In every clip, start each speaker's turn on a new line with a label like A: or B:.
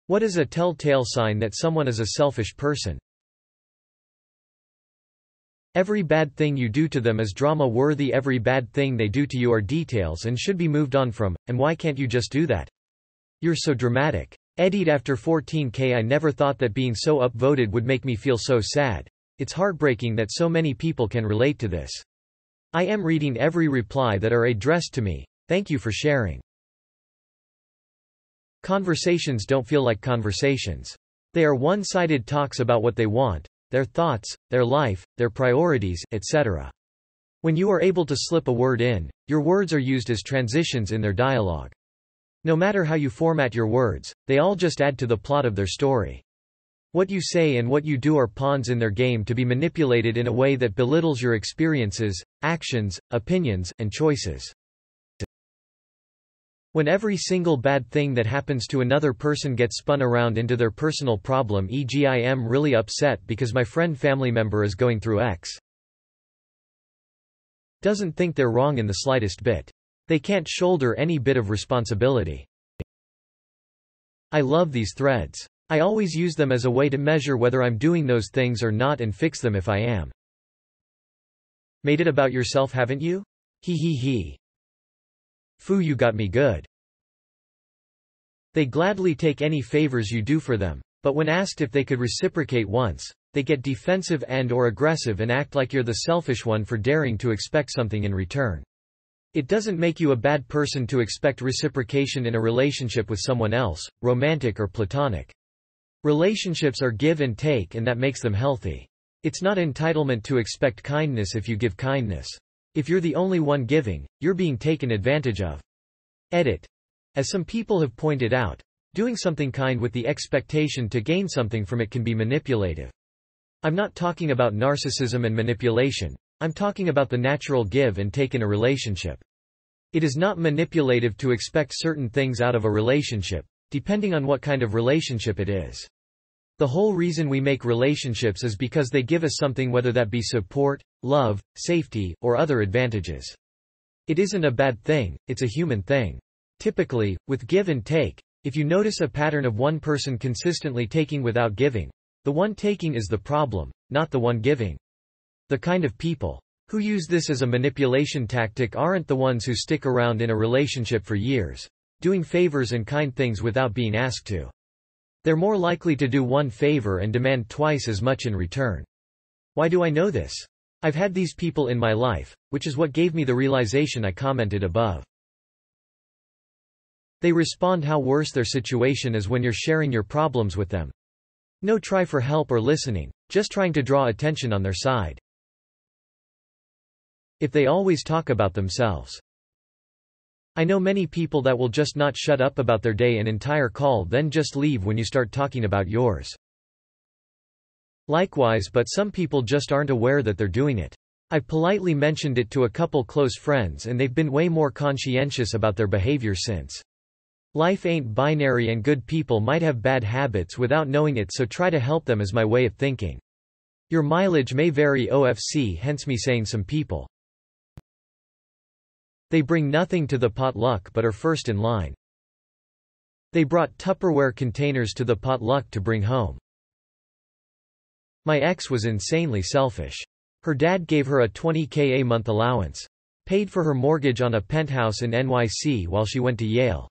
A: What is a telltale sign that someone is a selfish person? Every bad thing you do to them is drama-worthy. Every bad thing they do to you are details and should be moved on from, and why can't you just do that? You're so dramatic. Edit after 14K. I never thought that being so upvoted would make me feel so sad. It's heartbreaking that so many people can relate to this. I am reading every reply that are addressed to me. Thank you for sharing. Conversations don't feel like conversations. They are one-sided talks about what they want, their thoughts, their life, their priorities, etc. When you are able to slip a word in, your words are used as transitions in their dialogue. No matter how you format your words, they all just add to the plot of their story. What you say and what you do are pawns in their game to be manipulated in a way that belittles your experiences, actions, opinions, and choices. When every single bad thing that happens to another person gets spun around into their personal problem, e.g. I am really upset because my family member is going through X. Doesn't think they're wrong in the slightest bit. They can't shoulder any bit of responsibility. I love these threads. I always use them as a way to measure whether I'm doing those things or not and fix them if I am. Made it about yourself, haven't you? He he he. Foo, you got me good. They gladly take any favors you do for them, but when asked if they could reciprocate once, they get defensive and/or aggressive and act like you're the selfish one for daring to expect something in return. It doesn't make you a bad person to expect reciprocation in a relationship with someone else, romantic or platonic. Relationships are give and take, and that makes them healthy. It's not entitlement to expect kindness if you give kindness. If you're the only one giving, you're being taken advantage of. Edit. As some people have pointed out, doing something kind with the expectation to gain something from it can be manipulative. I'm not talking about narcissism and manipulation. I'm talking about the natural give and take in a relationship. It is not manipulative to expect certain things out of a relationship, depending on what kind of relationship it is. The whole reason we make relationships is because they give us something, whether that be support, love, safety, or other advantages. It isn't a bad thing, it's a human thing. Typically, with give and take, if you notice a pattern of one person consistently taking without giving, the one taking is the problem, not the one giving. The kind of people who use this as a manipulation tactic aren't the ones who stick around in a relationship for years, doing favors and kind things without being asked to. They're more likely to do one favor and demand twice as much in return. Why do I know this? I've had these people in my life, which is what gave me the realization I commented above. They respond how worse their situation is when you're sharing your problems with them. No try for help or listening, just trying to draw attention on their side. If they always talk about themselves. I know many people that will just not shut up about their day an entire call, then just leave when you start talking about yours. Likewise, but some people just aren't aware that they're doing it. I've politely mentioned it to a couple close friends and they've been way more conscientious about their behavior since. Life ain't binary and good people might have bad habits without knowing it, so try to help them is my way of thinking. Your mileage may vary OFC, hence me saying some people. They bring nothing to the potluck but are first in line. They brought Tupperware containers to the potluck to bring home. My ex was insanely selfish. Her dad gave her a $20K a month allowance. Paid for her mortgage on a penthouse in NYC while she went to Yale.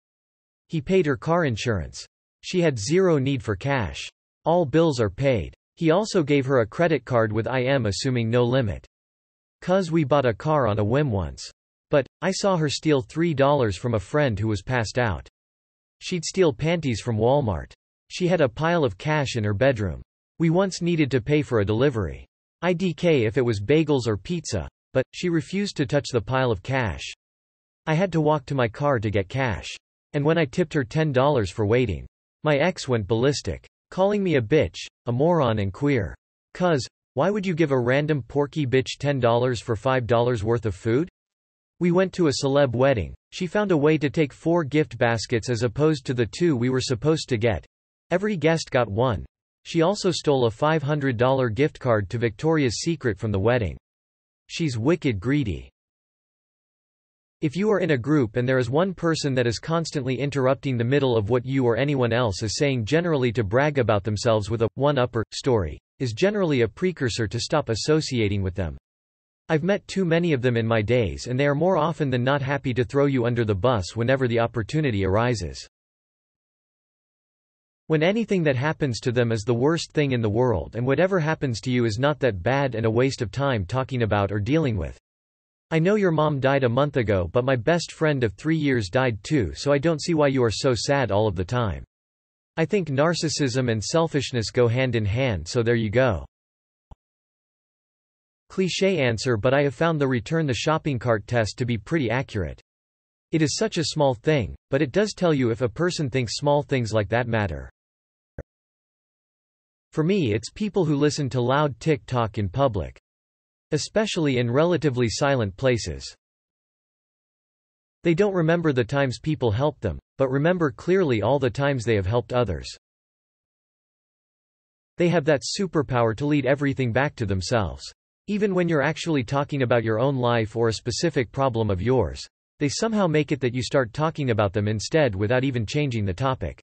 A: He paid her car insurance. She had zero need for cash. All bills are paid. He also gave her a credit card with IM assuming no limit. 'Cause we bought a car on a whim once. But, I saw her steal $3 from a friend who was passed out. She'd steal panties from Walmart. She had a pile of cash in her bedroom. We once needed to pay for a delivery. IDK if it was bagels or pizza, but, she refused to touch the pile of cash. I had to walk to my car to get cash. And when I tipped her $10 for waiting, my ex went ballistic, calling me a bitch, a moron and queer. 'Cause, why would you give a random porky bitch $10 for $5 worth of food? We went to a celeb wedding. She found a way to take 4 gift baskets as opposed to the 2 we were supposed to get. Every guest got one. She also stole a $500 gift card to Victoria's Secret from the wedding. She's wicked greedy. If you are in a group and there is one person that is constantly interrupting the middle of what you or anyone else is saying, generally to brag about themselves with a one-upper story, is generally a precursor to stop associating with them. I've met too many of them in my days, and they are more often than not happy to throw you under the bus whenever the opportunity arises. When anything that happens to them is the worst thing in the world, and whatever happens to you is not that bad and a waste of time talking about or dealing with. I know your mom died a month ago, but my best friend of 3 years died too, so I don't see why you are so sad all of the time. I think narcissism and selfishness go hand in hand, so there you go. Cliché answer, but I have found the return the shopping cart test to be pretty accurate. It is such a small thing, but it does tell you if a person thinks small things like that matter. For me, it's people who listen to loud tick-tock in public. Especially in relatively silent places. They don't remember the times people helped them, but remember clearly all the times they have helped others. They have that superpower to lead everything back to themselves. Even when you're actually talking about your own life or a specific problem of yours, they somehow make it that you start talking about them instead without even changing the topic.